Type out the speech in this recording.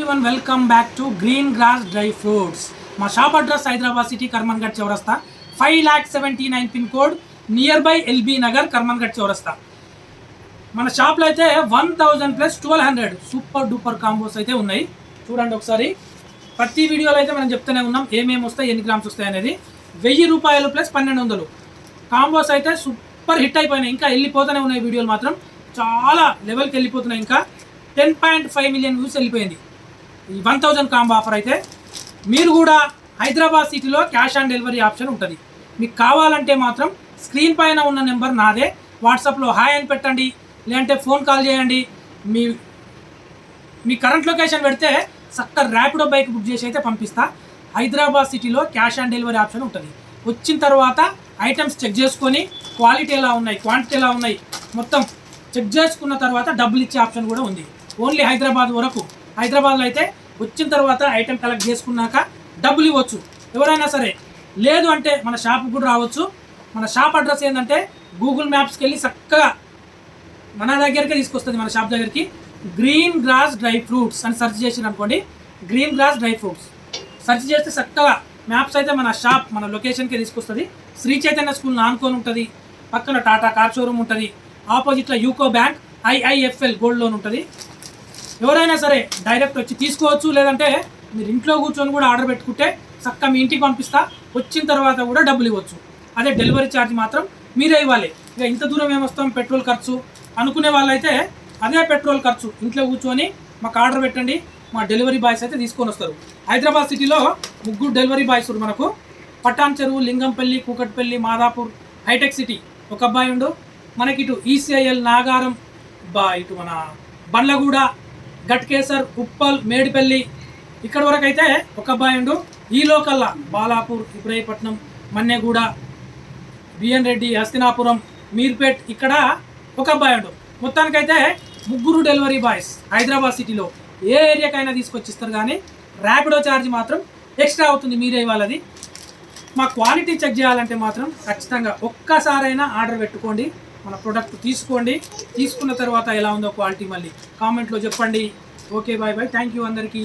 Everyone welcome back to green grass dry fruits. మా shop address Hyderabad city Karmanghat చౌరస్తా 5,79,000 pin code nearby LB Nagar Karmanghat చౌరస్తా. మన షాప్లో అయితే 1000 + 1200 సూపర్ డూపర్ కాంబోస్ అయితే ఉన్నాయి. చూడండి ఒకసారి. ప్రతి వీడియోలో అయితే మనం చెప్తూనే ఉన్నాం ఏమేమి వస్తాయి, ఎన్ని గ్రామ్స్ వస్తాయి అనేది. 1000 రూపాయలు + 1200 కాంబోస్ అయితే సూపర్ హిట్ అయిపోయినాయి. ఇంకా వెళ్ళిపోతూనే ఉన్నాయి వీడియోలు మాత్రం చాలా లెవెల్కి వెళ్ళిపోతున్నాయి. ఇంకా 10.5 మిలియన్ వ్యూస్ వెళ్ళిపోయింది ఈ 1000 కాంబో ఆఫర్. అయితే మీరు కూడా హైదరాబాద్ సిటీలో క్యాష్ ఆన్ డెలివరీ ఆప్షన్ ఉంటుంది. మీకు కావాలంటే మాత్రం స్క్రీన్ పైన ఉన్న నెంబర్ నాదే, వాట్సాప్లో హాయ్ అని పెట్టండి, లేదంటే ఫోన్ కాల్ చేయండి. మీ కరెంట్ లొకేషన్ పెడితే చక్క ర్యాపిడో బైక్ బుక్ చేసి అయితే పంపిస్తా. హైదరాబాద్ సిటీలో క్యాష్ ఆన్ డెలివరీ ఆప్షన్ ఉంటుంది. వచ్చిన తర్వాత ఐటమ్స్ చెక్ చేసుకొని క్వాలిటీ ఎలా ఉన్నాయి, క్వాంటిటీ ఎలా ఉన్నాయి మొత్తం చెక్ చేసుకున్న తర్వాత డబ్బులు ఇచ్చే ఆప్షన్ కూడా ఉంది. ఓన్లీ హైదరాబాద్ వరకు. హైదరాబాద్లో అయితే వచ్చిన తర్వాత ఐటెం కలెక్ట్ చేసుకున్నాక డబ్బులు ఇవ్వచ్చు ఎవరైనా సరే. లేదు అంటే మన షాప్కి కూడా రావచ్చు. మన షాప్ అడ్రస్ ఏంటంటే గూగుల్ మ్యాప్స్కి వెళ్ళి చక్కగా మన దగ్గరికి తీసుకొస్తుంది. మన షాప్ దగ్గరికి గ్రీన్ గ్రాస్ డ్రై ఫ్రూట్స్ అని సెర్చ్ చేసిన అనుకోండి, green grass dry fruits search చేస్తే చక్కగా మ్యాప్స్ అయితే మన షాప్ మన లొకేషన్కి తీసుకొస్తుంది. శ్రీ చైతన్య స్కూల్ ఆనుకొని ఉంటుంది. పక్కన టాటా కార్ షోరూమ్ ఉంటుంది. ఆపోజిట్లో UCO bank, IIFL gold loan ఉంటుంది. ఎవరైనా సరే డైరెక్ట్ వచ్చి తీసుకోవచ్చు. లేదంటే మీరు ఇంట్లో కూర్చొని కూడా ఆర్డర్ పెట్టుకుంటే చక్కగా మీ ఇంటికి పంపిస్తా. వచ్చిన తర్వాత కూడా డబ్బులు ఇవ్వచ్చు. అదే డెలివరీ ఛార్జ్ మాత్రం మీరే ఇవ్వాలి. ఇక ఇంత దూరం ఏమొస్తాం పెట్రోల్ ఖర్చు అనుకునే వాళ్ళైతే అదే పెట్రోల్ ఖర్చు. ఇంట్లో కూర్చొని మాకు ఆర్డర్ పెట్టండి, మా డెలివరీ బాయ్స్ అయితే తీసుకొని వస్తారు. హైదరాబాద్ సిటీలో 3 డెలివరీ బాయ్స్ మనకు. పటాన్ చెరువు, లింగంపల్లి, కూకట్పల్లి, మాదాపూర్, హైటెక్ సిటీ ఒక అబ్బాయి ఉండు. మనకి ఇటు ECIL, నాగారం, ఇటు మన బండ్లగూడ, గట్కేసర్, ఉప్పల్, మేడిపల్లి ఇక్కడ వరకు అయితే ఒక అబ్బాయి ఉండు. ఈ లోకల్లా బాలాపూర్, ఇబ్రాహీపట్నం, మన్నెగూడ, బిఎన్ రెడ్డి, హస్తినాపురం, మీర్పేట్ ఇక్కడ ఒక అబ్బాయి ఉండు. మొత్తానికైతే 3 డెలివరీ బాయ్స్ హైదరాబాద్ సిటీలో ఏ ఏరియాకైనా తీసుకొచ్చిస్తారు. కానీ ర్యాపిడో ఛార్జ్ మాత్రం ఎక్స్ట్రా అవుతుంది, మీరే ఇవ్వాలి. మా క్వాలిటీ చెక్ చేయాలంటే మాత్రం ఖచ్చితంగా ఒక్కసారైనా ఆర్డర్ పెట్టుకోండి. మన ప్రోడక్ట్ తీసుకోండి. తీసుకున్న తర్వాత ఎలా ఉందో క్వాలిటీ మళ్ళీ కామెంట్లో చెప్పండి. Okay, bye bye. Thank you అందరికీ.